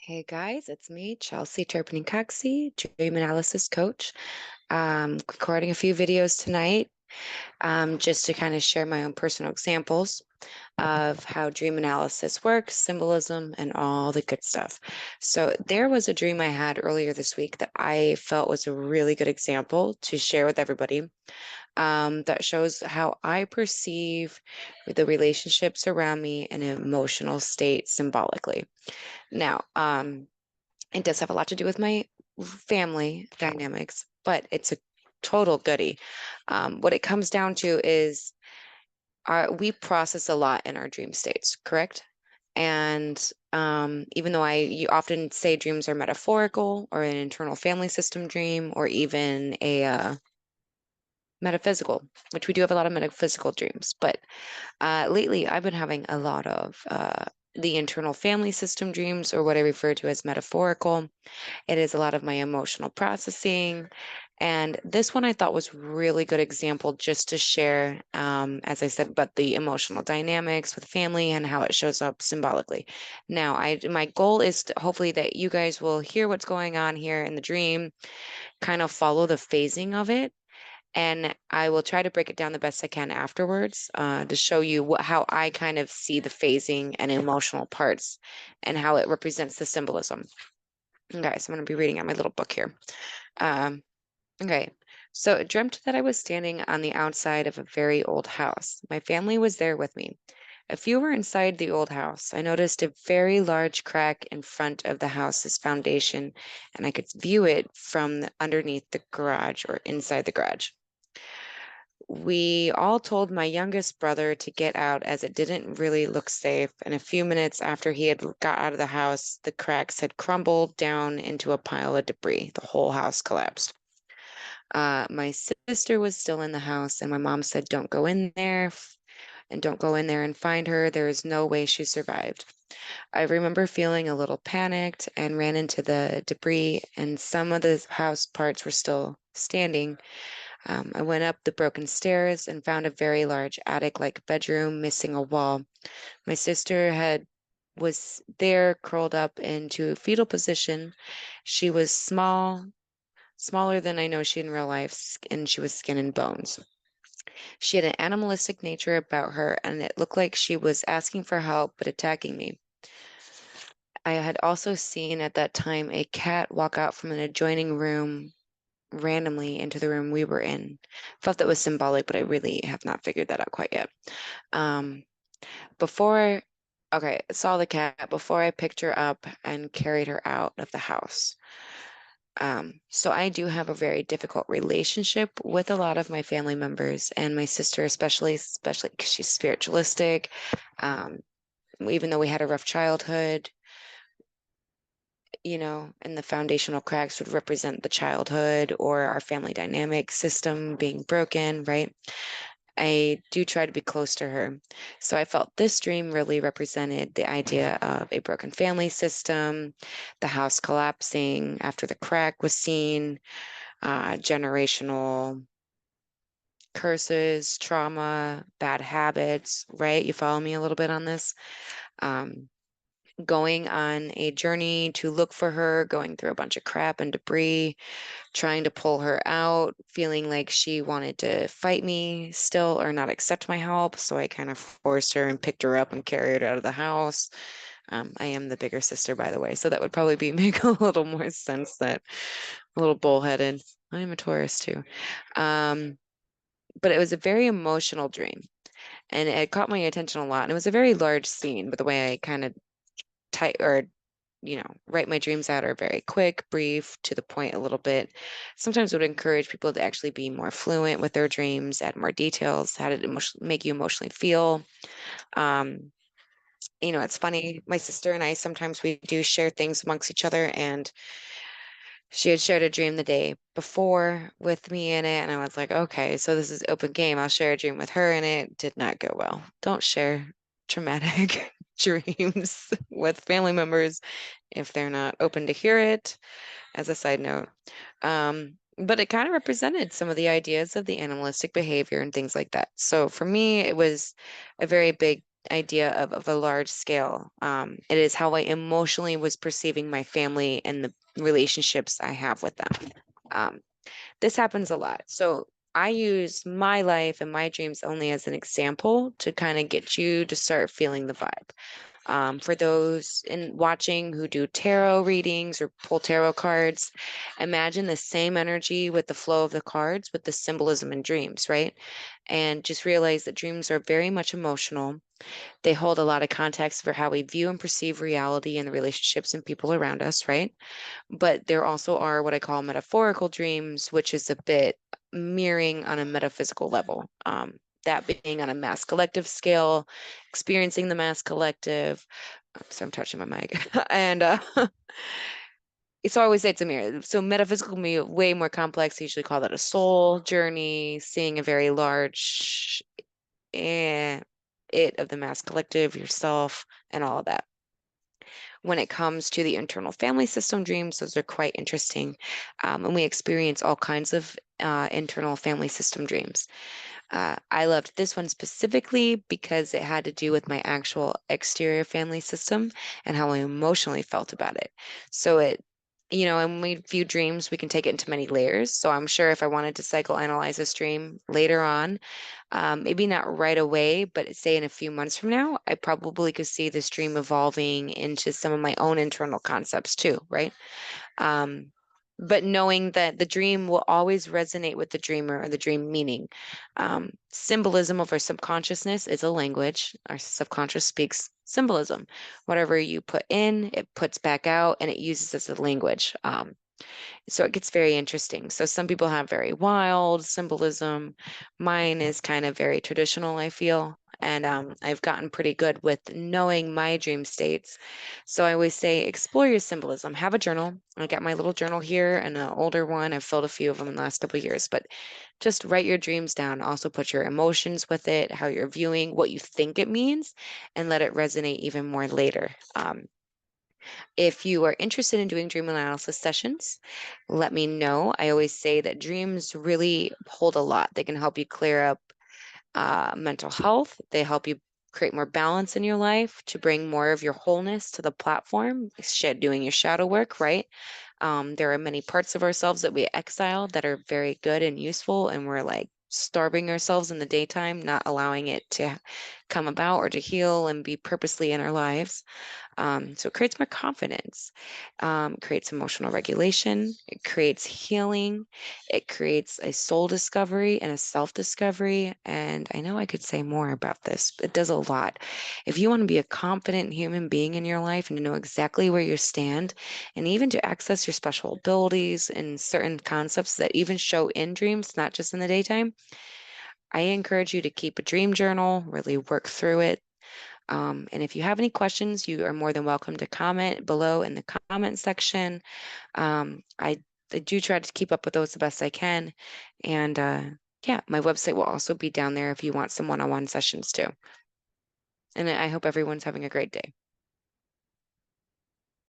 Hey guys, it's me, Chelsey Turpening Coxsey, dream analysis coach. Recording a few videos tonight, just to kind of share my own personal examples of how dream analysis works, symbolism, and all the good stuff. So there was a dream I had earlier this week that I felt was a really good example to share with everybody, that shows how I perceive the relationships around me and emotional state symbolically. Now, it does have a lot to do with my family dynamics, but it's a total goodie. What it comes down to is we process a lot in our dream states, correct? And even though you often say dreams are metaphorical or an internal family system dream or even a metaphysical, which we do have a lot of metaphysical dreams, but lately I've been having a lot of the internal family system dreams, or what I refer to as metaphorical. It is a lot of my emotional processing. And this one I thought was really good example just to share, as I said, about the emotional dynamics with family and how it shows up symbolically. Now, my goal is to hopefully that you guys will hear what's going on here in the dream, kind of follow the phasing of it. And I will try to break it down the best I can afterwards, to show you how I kind of see the phasing and emotional parts and how it represents the symbolism. Okay, so I'm going to be reading out my little book here. Um, okay, so I dreamt that I was standing on the outside of a very old house. My family was there with me. If you were inside the old house, I noticed a very large crack in front of the house's foundation, and I could view it from underneath the garage or inside the garage. We all told my youngest brother to get out as it didn't really look safe, and a few minutes after he had got out of the house, the cracks had crumbled down into a pile of debris. The whole house collapsed. My sister was still in the house, and my mom said, "Don't go in there and don't go in there and find her. There is no way she survived." I remember feeling a little panicked and ran into the debris, and some of the house parts were still standing. I went up the broken stairs and found a very large attic-like bedroom missing a wall. My sister had was there curled up into a fetal position. She was smaller than I know she in real life, and she was skin and bones. She had an animalistic nature about her, and it looked like she was asking for help but attacking me. I had also seen at that time a cat walk out from an adjoining room randomly into the room we were in. Felt that was symbolic, but I really have not figured that out quite yet. Um, before, okay, saw the cat before I picked her up and carried her out of the house. So I do have a very difficult relationship with a lot of my family members and my sister, especially because she's spiritualistic. Um, even though we had a rough childhood, and the foundational cracks would represent the childhood or our family dynamic system being broken, right? I do try to be close to her. So I felt this dream really represented the idea of a broken family system, the house collapsing after the crack was seen, generational curses, trauma, bad habits, right? You follow me a little bit on this? Um, Going on a journey to look for her, going through a bunch of crap and debris, trying to pull her out, feeling like she wanted to fight me still or not accept my help. So I kind of forced her and picked her up and carried her out of the house. I am the bigger sister, by the way, so that would probably make a little more sense, that a little bullheaded. I am a Taurus too. Um, but it was a very emotional dream, and it caught my attention a lot. And it was a very large scene, but the way I kind of type or write my dreams out are very quick, brief, to the point a little bit. Sometimes would encourage people to actually be more fluent with their dreams, add more details, how did it make you emotionally feel. Um, it's funny. My sister and I sometimes we do share things amongst each other, and she had shared a dream the day before with me in it, and I was like, okay, so this is open game. I'll share a dream with her, and it did not go well. Don't share traumatic dreams with family members if they're not open to hear it, as a side note. But it kind of represented some of the ideas of the animalistic behavior and things like that. So for me, it was a very big idea of a large scale. It is how I emotionally was perceiving my family and the relationships I have with them. Um, this happens a lot. So I use my life and my dreams only as an example to kind of get you to start feeling the vibe. For those in watching who do tarot readings or pull tarot cards, imagine the same energy with the flow of the cards, with the symbolism in dreams, right? And just realize that dreams are very much emotional. They hold a lot of context for how we view and perceive reality and the relationships and people around us, right? But there also are what I call metaphorical dreams, which is a bit mirroring on a metaphysical level. That being on a mass collective scale, experiencing the mass collective. So I'm touching my mic. And so I always say it's a mirror. So metaphysical can be way more complex. I usually call that a soul journey, seeing a very large it of the mass collective, yourself, and all of that. When it comes to the internal family system dreams, those are quite interesting. And we experience all kinds of internal family system dreams. I loved this one specifically because it had to do with my actual exterior family system and how I emotionally felt about it. So and when we view dreams, we can take it into many layers. So I'm sure if I wanted to psychoanalyze this dream later on, maybe not right away, but say in a few months from now, I probably could see this dream evolving into some of my own internal concepts too, right? Um, but knowing that the dream will always resonate with the dreamer or the dream meaning. Symbolism of our subconsciousness is a language. Our subconscious speaks symbolism. Whatever you put in, it puts back out and it uses as a language. So it gets very interesting. So some people have very wild symbolism. Mine is kind of very traditional, I feel. And I've gotten pretty good with knowing my dream states. So I always say, explore your symbolism. Have a journal. I got my little journal here and an older one. I've filled a few of them in the last couple of years, but just write your dreams down. Also put your emotions with it, how you're viewing, what you think it means, and let it resonate even more later. If you are interested in doing dream analysis sessions, let me know. I always say that dreams really hold a lot. They can help you clear up mental health. They help you create more balance in your life to bring more of your wholeness to the platform, doing your shadow work, right? There are many parts of ourselves that we exile that are very good and useful, and we're like starving ourselves in the daytime, not allowing it to come about or to heal and be purposely in our lives. So it creates more confidence, creates emotional regulation, it creates healing, it creates a soul discovery and a self discovery. And I know I could say more about this, but it does a lot. If you want to be a confident human being in your life and to know exactly where you stand, and even to access your special abilities and certain concepts that even show in dreams, not just in the daytime, I encourage you to keep a dream journal, really work through it. And if you have any questions, you are more than welcome to comment below in the comment section. I do try to keep up with those the best I can. And yeah, my website will also be down there if you want some one-on-one sessions too. And I hope everyone's having a great day.